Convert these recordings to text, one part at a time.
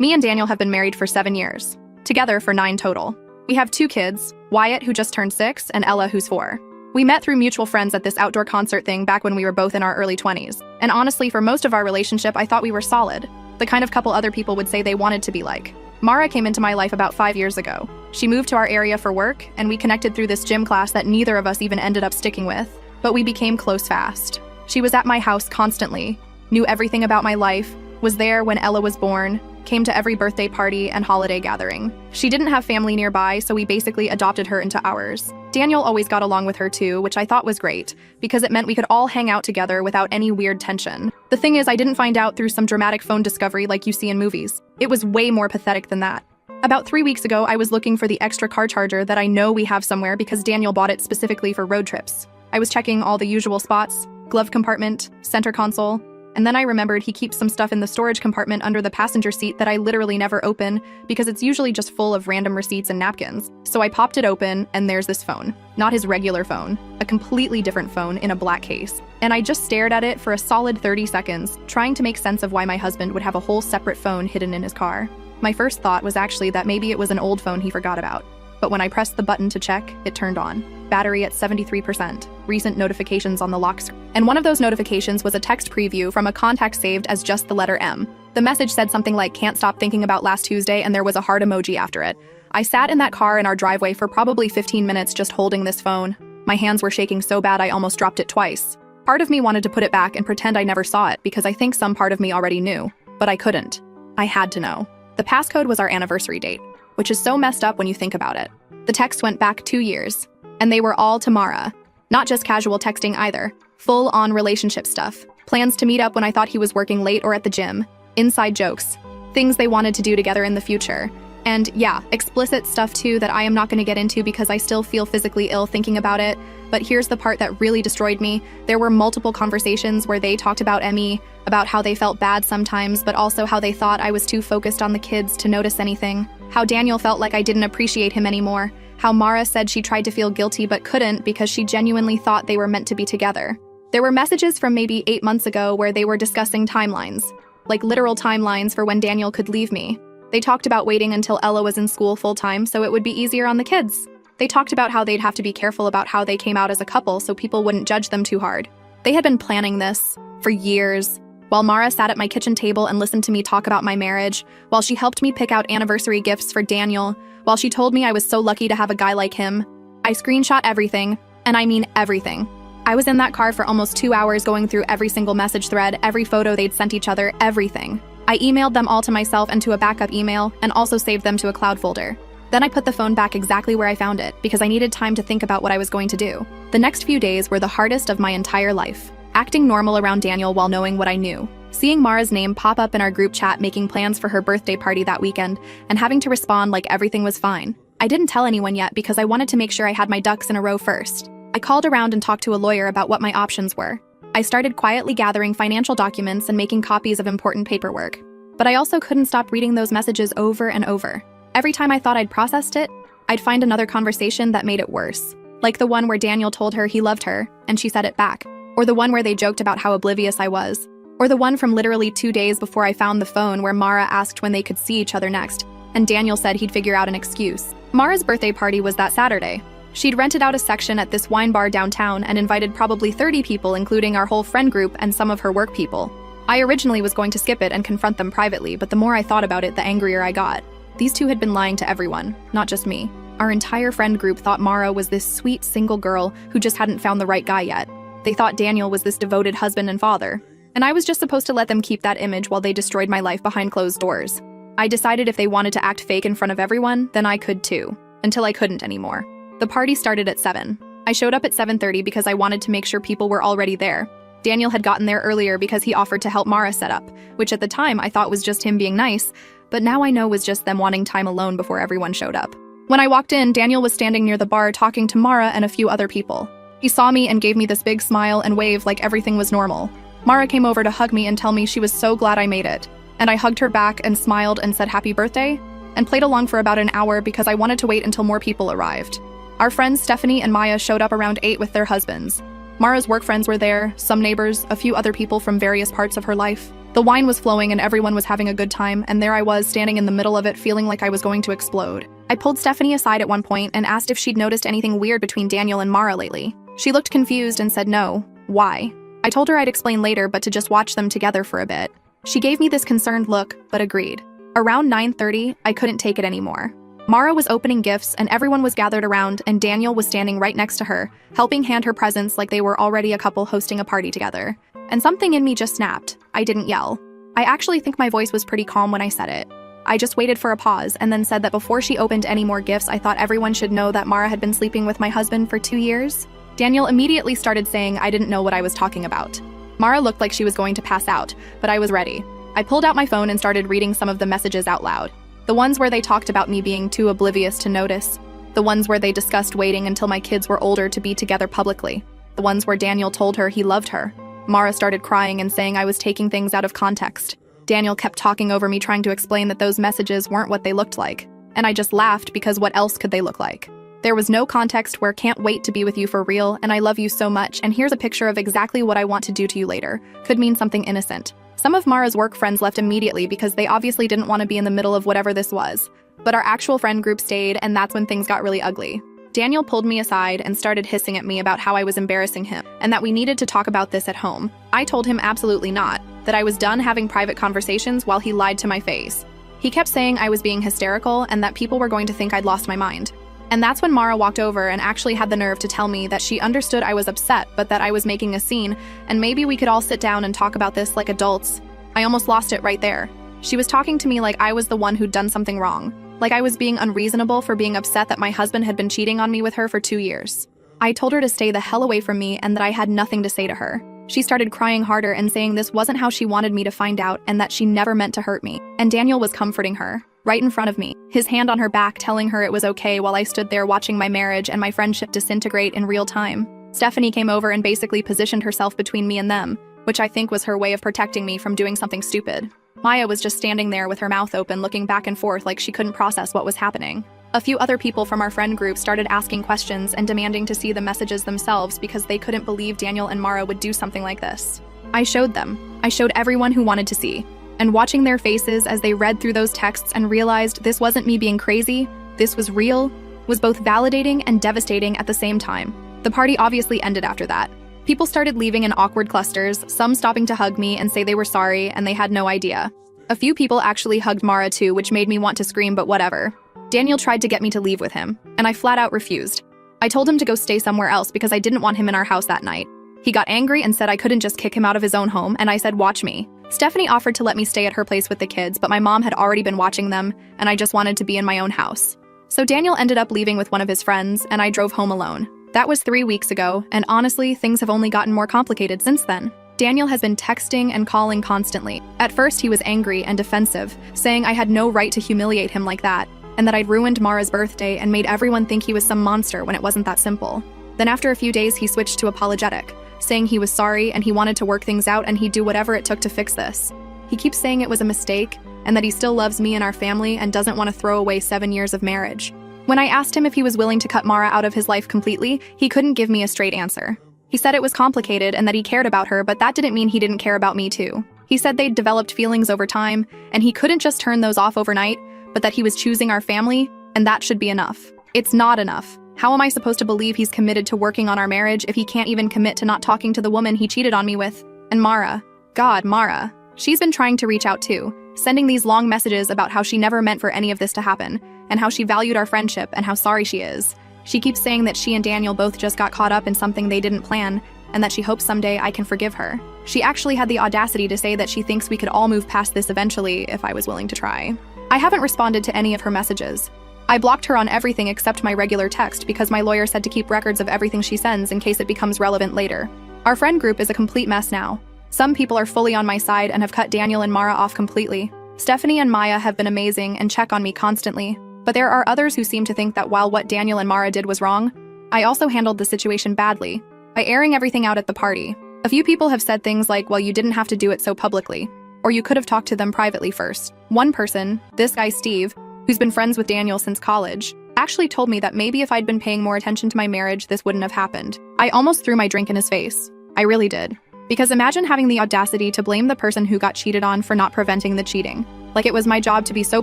Me and Daniel have been married for 7 years, together for 9 total. We have 2 kids, Wyatt, who just turned 6, and Ella, who's 4. We met through mutual friends at this outdoor concert thing back when we were both in our early 20s. And honestly, for most of our relationship, I thought we were solid. The kind of couple other people would say they wanted to be like. Mara came into my life about 5 years ago. She moved to our area for work, and we connected through this gym class that neither of us even ended up sticking with. But we became close fast. She was at my house constantly, knew everything about my life, was there when Ella was born, came to every birthday party and holiday gathering. She didn't have family nearby, so we basically adopted her into ours. Daniel always got along with her too, which I thought was great, because it meant we could all hang out together without any weird tension. The thing is, I didn't find out through some dramatic phone discovery like you see in movies. It was way more pathetic than that. About 3 weeks ago, I was looking for the extra car charger that I know we have somewhere because Daniel bought it specifically for road trips. I was checking all the usual spots, glove compartment, center console, and then I remembered he keeps some stuff in the storage compartment under the passenger seat that I literally never open because it's usually just full of random receipts and napkins. So I popped it open and there's this phone. Not his regular phone, a completely different phone in a black case. And I just stared at it for a solid 30 seconds, trying to make sense of why my husband would have a whole separate phone hidden in his car. My first thought was actually that maybe it was an old phone he forgot about. But when I pressed the button to check, it turned on. Battery at 73%, recent notifications on the lock screen. And one of those notifications was a text preview from a contact saved as just the letter M. The message said something like, "Can't stop thinking about last Tuesday," and there was a heart emoji after it. I sat in that car in our driveway for probably 15 minutes just holding this phone. My hands were shaking so bad I almost dropped it twice. Part of me wanted to put it back and pretend I never saw it because I think some part of me already knew. But I couldn't. I had to know. The passcode was our anniversary date, which is so messed up when you think about it. The text went back 2 years. And they were all to Mara. Not just casual texting either. Full-on relationship stuff. Plans to meet up when I thought he was working late or at the gym. Inside jokes. Things they wanted to do together in the future. And yeah, explicit stuff too that I am not going to get into because I still feel physically ill thinking about it. But here's the part that really destroyed me. There were multiple conversations where they talked about Emmy, about how they felt bad sometimes, but also how they thought I was too focused on the kids to notice anything. How Daniel felt like I didn't appreciate him anymore. How Mara said she tried to feel guilty but couldn't because she genuinely thought they were meant to be together. There were messages from maybe 8 months ago where they were discussing timelines, like literal timelines for when Daniel could leave me. They talked about waiting until Ella was in school full-time so it would be easier on the kids. They talked about how they'd have to be careful about how they came out as a couple so people wouldn't judge them too hard. They had been planning this for years. While Mara sat at my kitchen table and listened to me talk about my marriage, while she helped me pick out anniversary gifts for Daniel, while she told me I was so lucky to have a guy like him, I screenshot everything, and I mean everything. I was in that car for almost 2 hours going through every single message thread, every photo they'd sent each other, everything. I emailed them all to myself and to a backup email, and also saved them to a cloud folder. Then I put the phone back exactly where I found it, because I needed time to think about what I was going to do. The next few days were the hardest of my entire life. Acting normal around Daniel while knowing what I knew. Seeing Mara's name pop up in our group chat making plans for her birthday party that weekend, and having to respond like everything was fine. I didn't tell anyone yet because I wanted to make sure I had my ducks in a row first. I called around and talked to a lawyer about what my options were. I started quietly gathering financial documents and making copies of important paperwork. But I also couldn't stop reading those messages over and over. Every time I thought I'd processed it, I'd find another conversation that made it worse. Like the one where Daniel told her he loved her, and she said it back. Or the one where they joked about how oblivious I was. Or the one from literally 2 days before I found the phone where Mara asked when they could see each other next, and Daniel said he'd figure out an excuse. Mara's birthday party was that Saturday. She'd rented out a section at this wine bar downtown and invited probably 30 people, including our whole friend group and some of her work people. I originally was going to skip it and confront them privately, but the more I thought about it, the angrier I got. These two had been lying to everyone, not just me. Our entire friend group thought Mara was this sweet single girl who just hadn't found the right guy yet. They thought Daniel was this devoted husband and father. And I was just supposed to let them keep that image while they destroyed my life behind closed doors. I decided if they wanted to act fake in front of everyone, then I could too. Until I couldn't anymore. The party started at 7. I showed up at 7:30 because I wanted to make sure people were already there. Daniel had gotten there earlier because he offered to help Mara set up, which at the time I thought was just him being nice, but now I know was just them wanting time alone before everyone showed up. When I walked in, Daniel was standing near the bar talking to Mara and a few other people. He saw me and gave me this big smile and wave like everything was normal. Mara came over to hug me and tell me she was so glad I made it. And I hugged her back and smiled and said happy birthday, and played along for about an hour because I wanted to wait until more people arrived. Our friends Stephanie and Maya showed up around 8 with their husbands. Mara's work friends were there, some neighbors, a few other people from various parts of her life. The wine was flowing and everyone was having a good time, and there I was, standing in the middle of it, feeling like I was going to explode. I pulled Stephanie aside at one point and asked if she'd noticed anything weird between Daniel and Mara lately. She looked confused and said no. Why? I told her I'd explain later, but to just watch them together for a bit. She gave me this concerned look, but agreed. Around 9:30, I couldn't take it anymore. Mara was opening gifts and everyone was gathered around, and Daniel was standing right next to her, helping hand her presents like they were already a couple hosting a party together. And something in me just snapped. I didn't yell. I actually think my voice was pretty calm when I said it. I just waited for a pause and then said that before she opened any more gifts, I thought everyone should know that Mara had been sleeping with my husband for 2 years. Daniel immediately started saying I didn't know what I was talking about. Mara looked like she was going to pass out, but I was ready. I pulled out my phone and started reading some of the messages out loud. The ones where they talked about me being too oblivious to notice. The ones where they discussed waiting until my kids were older to be together publicly. The ones where Daniel told her he loved her. Mara started crying and saying I was taking things out of context. Daniel kept talking over me, trying to explain that those messages weren't what they looked like. And I just laughed because what else could they look like? There was no context where "can't wait to be with you for real" and "I love you so much and here's a picture of exactly what I want to do to you later" could mean something innocent. Some of Mara's work friends left immediately because they obviously didn't want to be in the middle of whatever this was. But our actual friend group stayed, and that's when things got really ugly. Daniel pulled me aside and started hissing at me about how I was embarrassing him and that we needed to talk about this at home. I told him absolutely not, that I was done having private conversations, while he lied to my face. He kept saying I was being hysterical and that people were going to think I'd lost my mind. And that's when Mara walked over and actually had the nerve to tell me that she understood I was upset, but that I was making a scene, and maybe we could all sit down and talk about this like adults. I almost lost it right there. She was talking to me like I was the one who'd done something wrong, like I was being unreasonable for being upset that my husband had been cheating on me with her for 2 years. I told her to stay the hell away from me and that I had nothing to say to her. She started crying harder and saying this wasn't how she wanted me to find out and that she never meant to hurt me. And Daniel was comforting her, right in front of me, his hand on her back, telling her it was okay, while I stood there watching my marriage and my friendship disintegrate in real time. Stephanie came over and basically positioned herself between me and them, which I think was her way of protecting me from doing something stupid. Maya was just standing there with her mouth open, looking back and forth like she couldn't process what was happening. A few other people from our friend group started asking questions and demanding to see the messages themselves because they couldn't believe Daniel and Mara would do something like this. I showed them. I showed everyone who wanted to see. And watching their faces as they read through those texts and realized this wasn't me being crazy, this was real, was both validating and devastating at the same time. The party obviously ended after that. People started leaving in awkward clusters, some stopping to hug me and say they were sorry and they had no idea. A few people actually hugged Mara too, which made me want to scream, but whatever. Daniel tried to get me to leave with him, and I flat out refused. I told him to go stay somewhere else because I didn't want him in our house that night. He got angry and said I couldn't just kick him out of his own home, and I said watch me. Stephanie offered to let me stay at her place with the kids, but my mom had already been watching them, and I just wanted to be in my own house. So Daniel ended up leaving with one of his friends, and I drove home alone. That was 3 weeks ago, and honestly, things have only gotten more complicated since then. Daniel has been texting and calling constantly. At first, he was angry and defensive, saying I had no right to humiliate him like that, and that I'd ruined Mara's birthday and made everyone think he was some monster when it wasn't that simple. Then after a few days, he switched to apologetic, saying he was sorry and he wanted to work things out and he'd do whatever it took to fix this. He keeps saying it was a mistake and that he still loves me and our family and doesn't want to throw away 7 years of marriage. When I asked him if he was willing to cut Mara out of his life completely, he couldn't give me a straight answer. He said it was complicated and that he cared about her, but that didn't mean he didn't care about me too. He said they'd developed feelings over time and he couldn't just turn those off overnight, but that he was choosing our family, and that should be enough. It's not enough. How am I supposed to believe he's committed to working on our marriage if he can't even commit to not talking to the woman he cheated on me with? And Mara. God, Mara. She's been trying to reach out too, sending these long messages about how she never meant for any of this to happen, and how she valued our friendship and how sorry she is. She keeps saying that she and Daniel both just got caught up in something they didn't plan, and that she hopes someday I can forgive her. She actually had the audacity to say that she thinks we could all move past this eventually if I was willing to try. I haven't responded to any of her messages. I blocked her on everything except my regular text because my lawyer said to keep records of everything she sends in case it becomes relevant later. Our friend group is a complete mess now. Some people are fully on my side and have cut Daniel and Mara off completely. Stephanie and Maya have been amazing and check on me constantly, but there are others who seem to think that while what Daniel and Mara did was wrong, I also handled the situation badly by airing everything out at the party. A few people have said things like, well, you didn't have to do it so publicly, or you could have talked to them privately first. One person, this guy Steve, who's been friends with Daniel since college, actually told me that maybe if I'd been paying more attention to my marriage, this wouldn't have happened. I almost threw my drink in his face. I really did. Because imagine having the audacity to blame the person who got cheated on for not preventing the cheating. Like it was my job to be so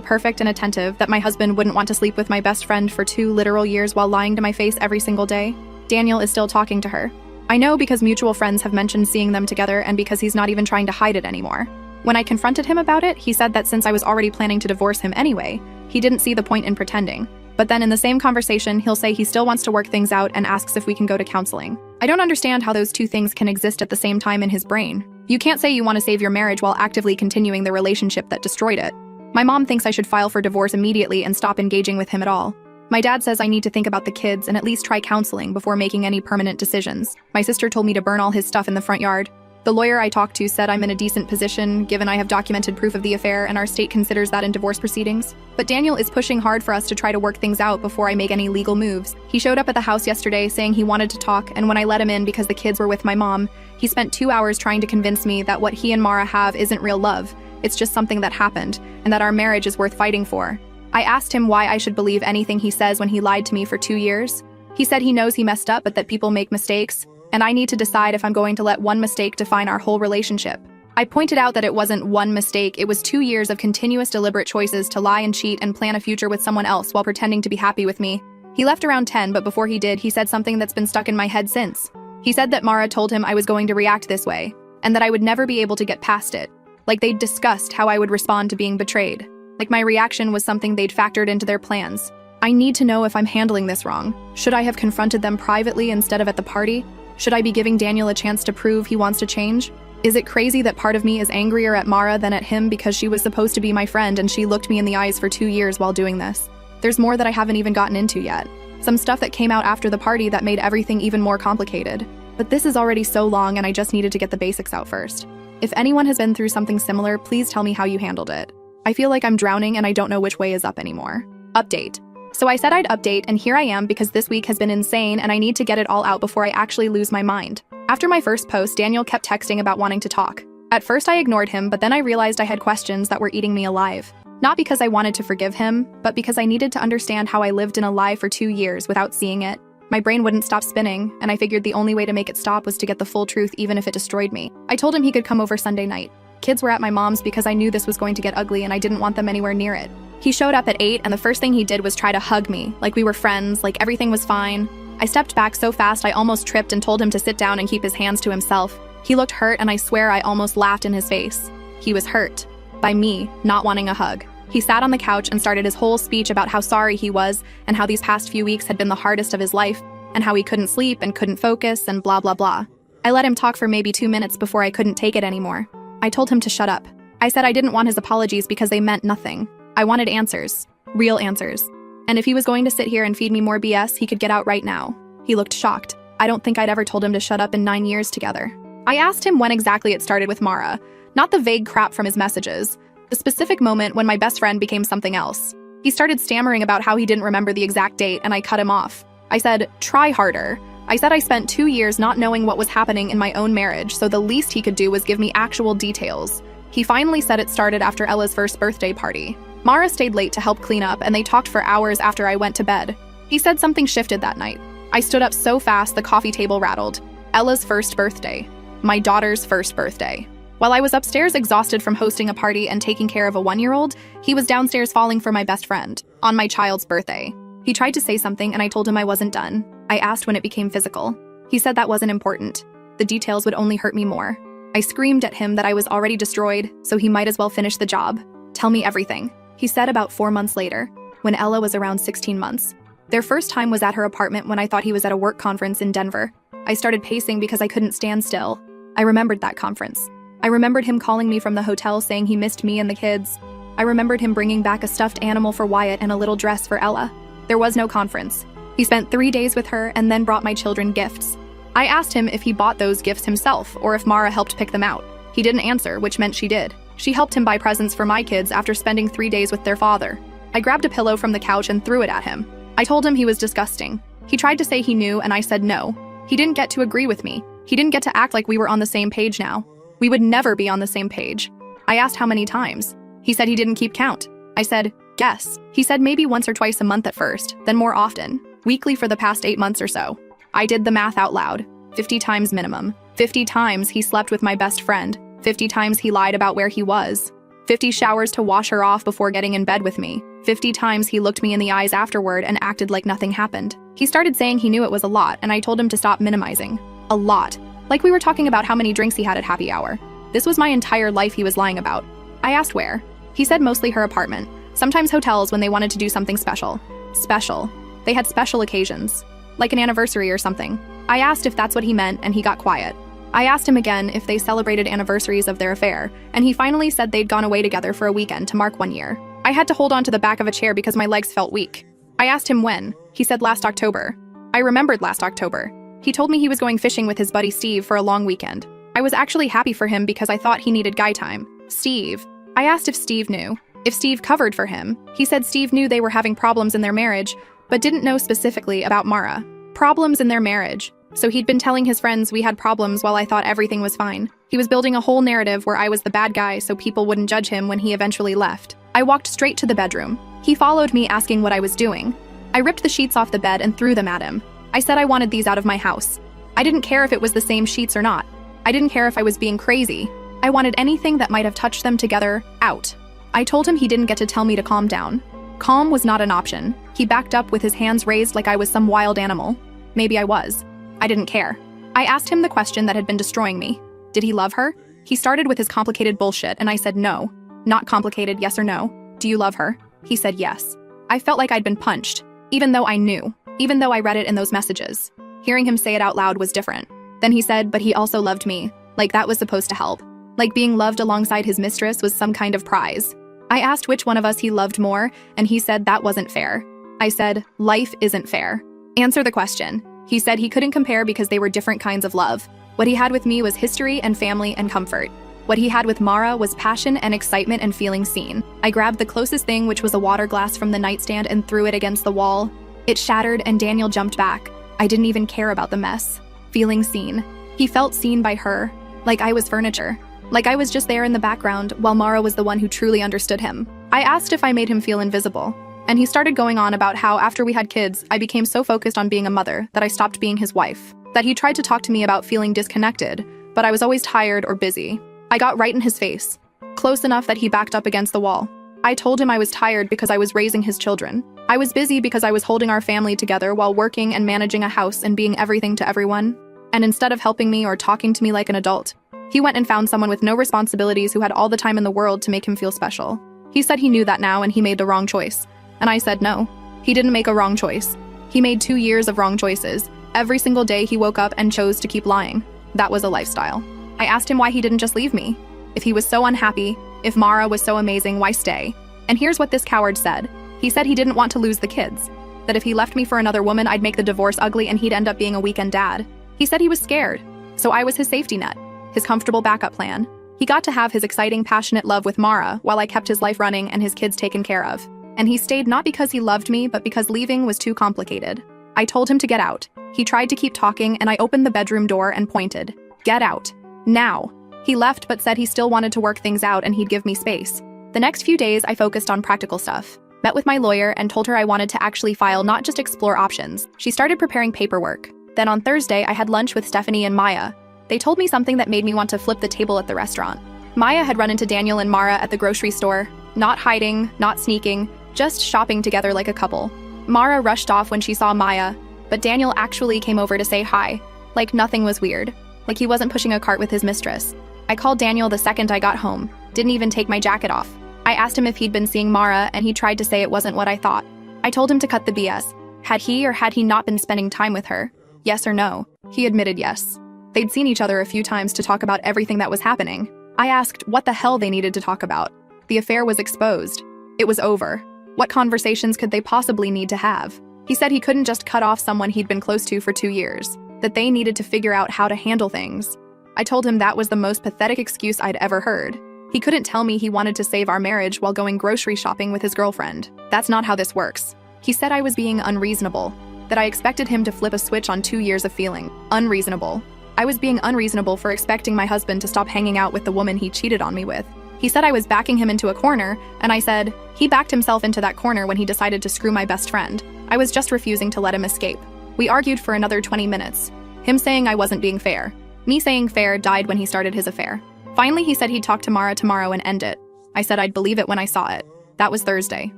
perfect and attentive that my husband wouldn't want to sleep with my best friend for 2 literal years while lying to my face every single day. Daniel is still talking to her. I know because mutual friends have mentioned seeing them together and because he's not even trying to hide it anymore. When I confronted him about it, he said that since I was already planning to divorce him anyway, he didn't see the point in pretending. But then in the same conversation, he'll say he still wants to work things out and asks if we can go to counseling. I don't understand how those two things can exist at the same time in his brain. You can't say you want to save your marriage while actively continuing the relationship that destroyed it. My mom thinks I should file for divorce immediately and stop engaging with him at all. My dad says I need to think about the kids and at least try counseling before making any permanent decisions. My sister told me to burn all his stuff in the front yard. The lawyer I talked to said I'm in a decent position, given I have documented proof of the affair and our state considers that in divorce proceedings. But Daniel is pushing hard for us to try to work things out before I make any legal moves. He showed up at the house yesterday saying he wanted to talk, and when I let him in because the kids were with my mom, he spent 2 hours trying to convince me that what he and Mara have isn't real love. It's just something that happened, and that our marriage is worth fighting for. I asked him why I should believe anything he says when he lied to me for 2 years. He said he knows he messed up but that people make mistakes, and I need to decide if I'm going to let one mistake define our whole relationship. I pointed out that it wasn't one mistake, it was 2 years of continuous deliberate choices to lie and cheat and plan a future with someone else while pretending to be happy with me. He left around 10, but before he did, he said something that's been stuck in my head since. He said that Mara told him I was going to react this way, and that I would never be able to get past it. Like they'd discussed how I would respond to being betrayed. Like my reaction was something they'd factored into their plans. I need to know if I'm handling this wrong. Should I have confronted them privately instead of at the party? Should I be giving Daniel a chance to prove he wants to change? Is it crazy that part of me is angrier at Mara than at him because she was supposed to be my friend and she looked me in the eyes for 2 years while doing this? There's more that I haven't even gotten into yet. Some stuff that came out after the party that made everything even more complicated. But this is already so long and I just needed to get the basics out first. If anyone has been through something similar, please tell me how you handled it. I feel like I'm drowning and I don't know which way is up anymore. Update. So I said I'd update, and here I am because this week has been insane and I need to get it all out before I actually lose my mind. After my first post, Daniel kept texting about wanting to talk. At first I ignored him, but then I realized I had questions that were eating me alive. Not because I wanted to forgive him, but because I needed to understand how I lived in a lie for 2 years without seeing it. My brain wouldn't stop spinning, and I figured the only way to make it stop was to get the full truth even if it destroyed me. I told him he could come over Sunday night. Kids were at my mom's because I knew this was going to get ugly and I didn't want them anywhere near it. He showed up at 8 and the first thing he did was try to hug me, like we were friends, like everything was fine. I stepped back so fast I almost tripped and told him to sit down and keep his hands to himself. He looked hurt and I swear I almost laughed in his face. He was hurt. By me not wanting a hug. He sat on the couch and started his whole speech about how sorry he was and how these past few weeks had been the hardest of his life and how he couldn't sleep and couldn't focus and blah blah blah. I let him talk for maybe 2 minutes before I couldn't take it anymore. I told him to shut up. I said I didn't want his apologies because they meant nothing. I wanted answers. Real answers. And if he was going to sit here and feed me more BS, he could get out right now. He looked shocked. I don't think I'd ever told him to shut up in 9 years together. I asked him when exactly it started with Mara, not the vague crap from his messages, the specific moment when my best friend became something else. He started stammering about how he didn't remember the exact date and I cut him off. I said, try harder. I said I spent 2 years not knowing what was happening in my own marriage, so the least he could do was give me actual details. He finally said it started after Ella's first birthday party. Mara stayed late to help clean up and they talked for hours after I went to bed. He said something shifted that night. I stood up so fast the coffee table rattled. Ella's first birthday. My daughter's first birthday. While I was upstairs exhausted from hosting a party and taking care of a 1-year-old, he was downstairs falling for my best friend, on my child's birthday. He tried to say something and I told him I wasn't done. I asked when it became physical. He said that wasn't important. The details would only hurt me more. I screamed at him that I was already destroyed, so he might as well finish the job. Tell me everything. He said about 4 months later, when Ella was around 16 months. Their first time was at her apartment when I thought he was at a work conference in Denver. I started pacing because I couldn't stand still. I remembered that conference. I remembered him calling me from the hotel saying he missed me and the kids. I remembered him bringing back a stuffed animal for Wyatt and a little dress for Ella. There was no conference. He spent 3 days with her and then brought my children gifts. I asked him if he bought those gifts himself or if Mara helped pick them out. He didn't answer, which meant she did. She helped him buy presents for my kids after spending 3 days with their father. I grabbed a pillow from the couch and threw it at him. I told him he was disgusting. He tried to say he knew and I said no. He didn't get to agree with me. He didn't get to act like we were on the same page now. We would never be on the same page. I asked how many times. He said he didn't keep count. I said, guess. He said maybe once or twice a month at first, then more often, weekly for the past 8 months or so. I did the math out loud. 50 times minimum. 50 times he slept with my best friend. 50 times he lied about where he was. 50 showers to wash her off before getting in bed with me. 50 times he looked me in the eyes afterward and acted like nothing happened. He started saying he knew it was a lot, and I told him to stop minimizing. A lot. Like we were talking about how many drinks he had at happy hour. This was my entire life he was lying about. I asked where. He said mostly her apartment. Sometimes hotels when they wanted to do something special. Special. They had special occasions. Like an anniversary or something. I asked if that's what he meant, and he got quiet. I asked him again if they celebrated anniversaries of their affair, and he finally said they'd gone away together for a weekend to mark 1 year. I had to hold on to the back of a chair because my legs felt weak. I asked him when. He said last October. I remembered last October. He told me he was going fishing with his buddy Steve for a long weekend. I was actually happy for him because I thought he needed guy time. Steve. I asked if Steve knew. If Steve covered for him. He said Steve knew they were having problems in their marriage, but didn't know specifically about Mara. Problems in their marriage. So he'd been telling his friends we had problems while I thought everything was fine. He was building a whole narrative where I was the bad guy so people wouldn't judge him when he eventually left. I walked straight to the bedroom. He followed me asking what I was doing. I ripped the sheets off the bed and threw them at him. I said I wanted these out of my house. I didn't care if it was the same sheets or not. I didn't care if I was being crazy. I wanted anything that might have touched them together out. I told him he didn't get to tell me to calm down. Calm was not an option. He backed up with his hands raised like I was some wild animal. Maybe I was. I didn't care. I asked him the question that had been destroying me. Did he love her? He started with his complicated bullshit, and I said no. Not complicated, yes or no. Do you love her? He said yes. I felt like I'd been punched, even though I knew, even though I read it in those messages. Hearing him say it out loud was different. Then he said, but he also loved me, like that was supposed to help. Like being loved alongside his mistress was some kind of prize. I asked which one of us he loved more, and he said that wasn't fair. I said, life isn't fair. Answer the question. He said he couldn't compare because they were different kinds of love. What he had with me was history and family and comfort. What he had with Mara was passion and excitement and feeling seen. I grabbed the closest thing, which was a water glass from the nightstand, and threw it against the wall. It shattered and Daniel jumped back. I didn't even care about the mess. Feeling seen. He felt seen by her. Like I was furniture. Like I was just there in the background while Mara was the one who truly understood him. I asked if I made him feel invisible. And he started going on about how after we had kids, I became so focused on being a mother that I stopped being his wife. That he tried to talk to me about feeling disconnected, but I was always tired or busy. I got right in his face. Close enough that he backed up against the wall. I told him I was tired because I was raising his children. I was busy because I was holding our family together while working and managing a house and being everything to everyone. And instead of helping me or talking to me like an adult, he went and found someone with no responsibilities who had all the time in the world to make him feel special. He said he knew that now and he made the wrong choice. And I said no. He didn't make a wrong choice. He made 2 years of wrong choices. Every single day he woke up and chose to keep lying. That was a lifestyle. I asked him why he didn't just leave me. If he was so unhappy, if Mara was so amazing, why stay? And here's what this coward said. He said he didn't want to lose the kids. That if he left me for another woman, I'd make the divorce ugly and he'd end up being a weekend dad. He said he was scared. So I was his safety net, his comfortable backup plan. He got to have his exciting, passionate love with Mara while I kept his life running and his kids taken care of. And he stayed not because he loved me, but because leaving was too complicated. I told him to get out. He tried to keep talking, and I opened the bedroom door and pointed. Get out. Now. He left but said he still wanted to work things out and he'd give me space. The next few days, I focused on practical stuff. Met with my lawyer and told her I wanted to actually file, not just explore options. She started preparing paperwork. Then on Thursday, I had lunch with Stephanie and Maya. They told me something that made me want to flip the table at the restaurant. Maya had run into Daniel and Mara at the grocery store. Not hiding, not sneaking, just shopping together like a couple. Mara rushed off when she saw Maya, but Daniel actually came over to say hi, like nothing was weird, like he wasn't pushing a cart with his mistress. I called Daniel the second I got home, didn't even take my jacket off. I asked him if he'd been seeing Mara, and he tried to say it wasn't what I thought. I told him to cut the BS. Had he or had he not been spending time with her? Yes or no? He admitted yes. They'd seen each other a few times to talk about everything that was happening. I asked what the hell they needed to talk about. The affair was exposed. It was over. What conversations could they possibly need to have? He said he couldn't just cut off someone he'd been close to for 2 years, that they needed to figure out how to handle things. I told him that was the most pathetic excuse I'd ever heard. He couldn't tell me he wanted to save our marriage while going grocery shopping with his girlfriend. That's not how this works. He said I was being unreasonable, that I expected him to flip a switch on 2 years of feeling. Unreasonable. I was being unreasonable for expecting my husband to stop hanging out with the woman he cheated on me with. He said I was backing him into a corner, and I said, he backed himself into that corner when he decided to screw my best friend. I was just refusing to let him escape. We argued for another 20 minutes, him saying I wasn't being fair, Me saying fair died when he started his affair. Finally, he said he'd talk to Mara tomorrow and end it. I said I'd believe it when I saw it. That was Thursday.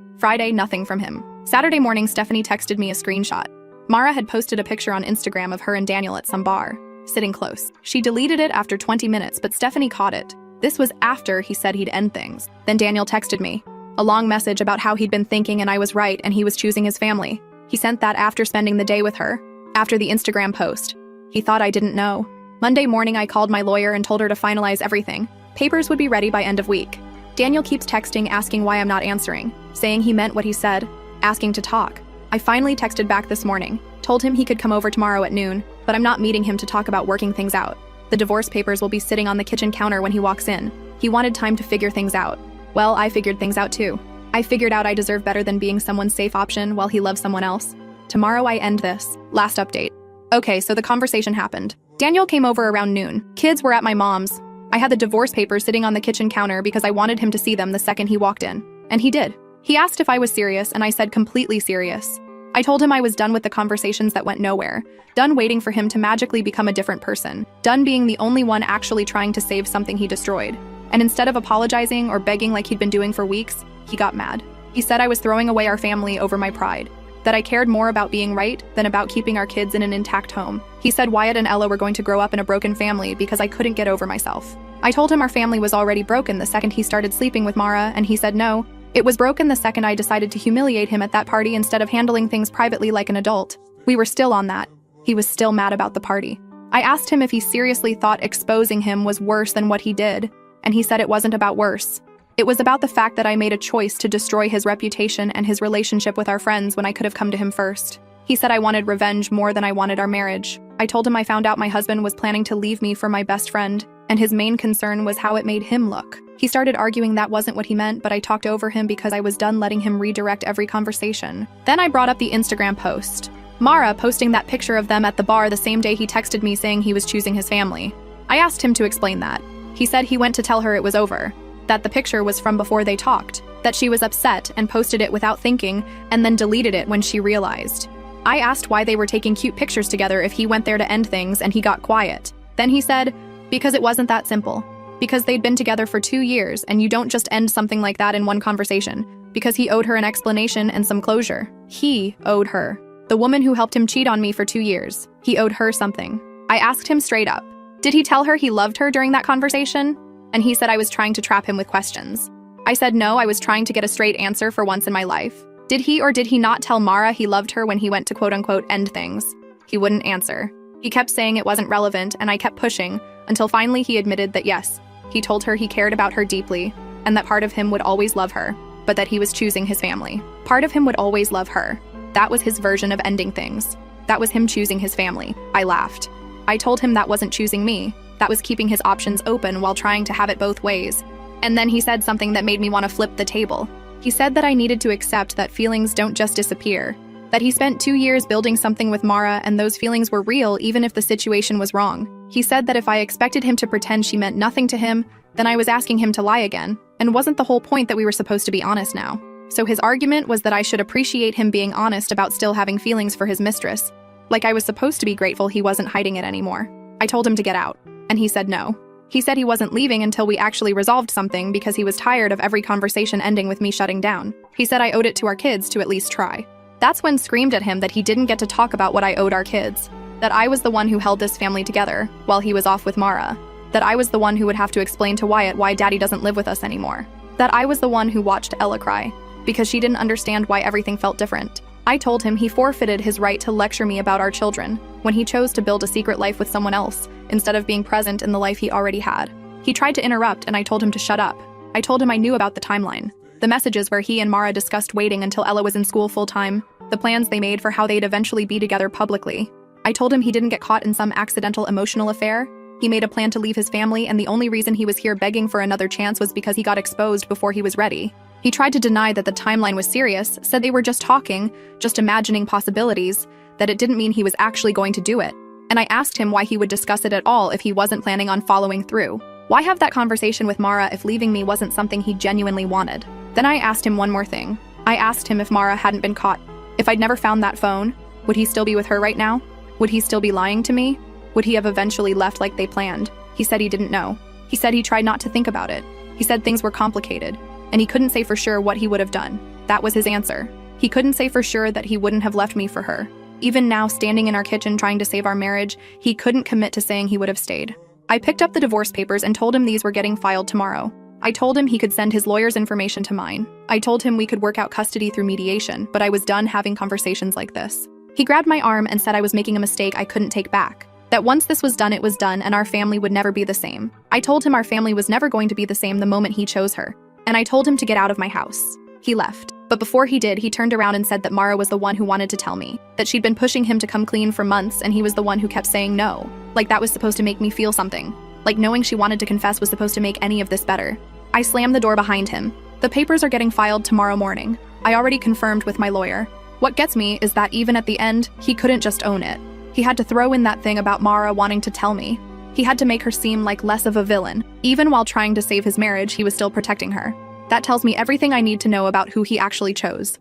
Friday, nothing from him. Saturday morning, Stephanie texted me a screenshot. Mara had posted a picture on Instagram of her and Daniel at some bar, sitting close. She deleted it after 20 minutes, but Stephanie caught it. This was after he said he'd end things. Then Daniel texted me a long message about how he'd been thinking and I was right and he was choosing his family. He sent that after spending the day with her, after the Instagram post. He thought I didn't know. Monday morning, I called my lawyer and told her to finalize everything. Papers would be ready by end of week. Daniel keeps texting asking why I'm not answering, saying he meant what he said, asking to talk. I finally texted back this morning, told him he could come over tomorrow at noon, but I'm not meeting him to talk about working things out. The divorce papers will be sitting on the kitchen counter when he walks in. He wanted time to figure things out. Well, I figured things out too. I figured out I deserve better than being someone's safe option while he loves someone else. Tomorrow I end this. Last update. Okay, so the conversation happened. Daniel came over around noon. Kids were at my mom's. I had the divorce papers sitting on the kitchen counter because I wanted him to see them the second he walked in. And he did. He asked if I was serious, and I said completely serious. I told him I was done with the conversations that went nowhere, done waiting for him to magically become a different person, done being the only one actually trying to save something he destroyed. And instead of apologizing or begging like he'd been doing for weeks, he got mad. He said I was throwing away our family over my pride, that I cared more about being right than about keeping our kids in an intact home. He said Wyatt and Ella were going to grow up in a broken family because I couldn't get over myself. I told him our family was already broken the second he started sleeping with Mara, and he said no. It was broken the second I decided to humiliate him at that party instead of handling things privately like an adult. We were still on that. He was still mad about the party. I asked him if he seriously thought exposing him was worse than what he did, and he said it wasn't about worse. It was about the fact that I made a choice to destroy his reputation and his relationship with our friends when I could have come to him first. He said I wanted revenge more than I wanted our marriage. I told him I found out my husband was planning to leave me for my best friend, and his main concern was how it made him look. He started arguing that wasn't what he meant, but I talked over him because I was done letting him redirect every conversation. Then I brought up the Instagram post. Mara posting that picture of them at the bar the same day he texted me saying he was choosing his family. I asked him to explain that. He said he went to tell her it was over, that the picture was from before they talked, that she was upset and posted it without thinking, and then deleted it when she realized. I asked why they were taking cute pictures together if he went there to end things, and he got quiet. Then he said, because it wasn't that simple. Because they'd been together for 2 years, and you don't just end something like that in one conversation. Because he owed her an explanation and some closure. He owed her. The woman who helped him cheat on me for 2 years. He owed her something. I asked him straight up, did he tell her he loved her during that conversation? And he said I was trying to trap him with questions. I said no, I was trying to get a straight answer for once in my life. Did he or did he not tell Mara he loved her when he went to quote-unquote end things? He wouldn't answer. He kept saying it wasn't relevant, and I kept pushing, until finally he admitted that yes, he told her he cared about her deeply, and that part of him would always love her, but that he was choosing his family. Part of him would always love her. That was his version of ending things. That was him choosing his family. I laughed. I told him that wasn't choosing me. That was keeping his options open while trying to have it both ways. And then he said something that made me want to flip the table. He said that I needed to accept that feelings don't just disappear, that he spent 2 years building something with Mara and those feelings were real even if the situation was wrong. He said that if I expected him to pretend she meant nothing to him, then I was asking him to lie again, and wasn't the whole point that we were supposed to be honest now? So his argument was that I should appreciate him being honest about still having feelings for his mistress, like I was supposed to be grateful he wasn't hiding it anymore. I told him to get out, and he said no. He said he wasn't leaving until we actually resolved something because he was tired of every conversation ending with me shutting down. He said I owed it to our kids to at least try. That's when screamed at him that he didn't get to talk about what I owed our kids, that I was the one who held this family together while he was off with Mara, that I was the one who would have to explain to Wyatt why Daddy doesn't live with us anymore, that I was the one who watched Ella cry because she didn't understand why everything felt different. I told him he forfeited his right to lecture me about our children when he chose to build a secret life with someone else instead of being present in the life he already had. He tried to interrupt and I told him to shut up. I told him I knew about the timeline, the messages where he and Mara discussed waiting until Ella was in school full-time, the plans they made for how they'd eventually be together publicly. I told him he didn't get caught in some accidental emotional affair. He made a plan to leave his family, and the only reason he was here begging for another chance was because he got exposed before he was ready. He tried to deny that the timeline was serious, said they were just talking, just imagining possibilities, that it didn't mean he was actually going to do it. And I asked him why he would discuss it at all if he wasn't planning on following through. Why have that conversation with Mara if leaving me wasn't something he genuinely wanted? Then I asked him one more thing. I asked him if Mara hadn't been caught. If I'd never found that phone, would he still be with her right now? Would he still be lying to me? Would he have eventually left like they planned? He said he didn't know. He said he tried not to think about it. He said things were complicated, and he couldn't say for sure what he would have done. That was his answer. He couldn't say for sure that he wouldn't have left me for her. Even now, standing in our kitchen trying to save our marriage, he couldn't commit to saying he would have stayed. I picked up the divorce papers and told him these were getting filed tomorrow. I told him he could send his lawyer's information to mine. I told him we could work out custody through mediation, but I was done having conversations like this. He grabbed my arm and said I was making a mistake I couldn't take back. That once this was done, it was done, and our family would never be the same. I told him our family was never going to be the same the moment he chose her. And I told him to get out of my house. He left. But before he did, he turned around and said that Mara was the one who wanted to tell me, that she'd been pushing him to come clean for months and he was the one who kept saying no. Like that was supposed to make me feel something. Like knowing she wanted to confess was supposed to make any of this better. I slammed the door behind him. The papers are getting filed tomorrow morning. I already confirmed with my lawyer. What gets me is that even at the end, he couldn't just own it. He had to throw in that thing about Mara wanting to tell me. He had to make her seem like less of a villain. Even while trying to save his marriage, he was still protecting her. That tells me everything I need to know about who he actually chose.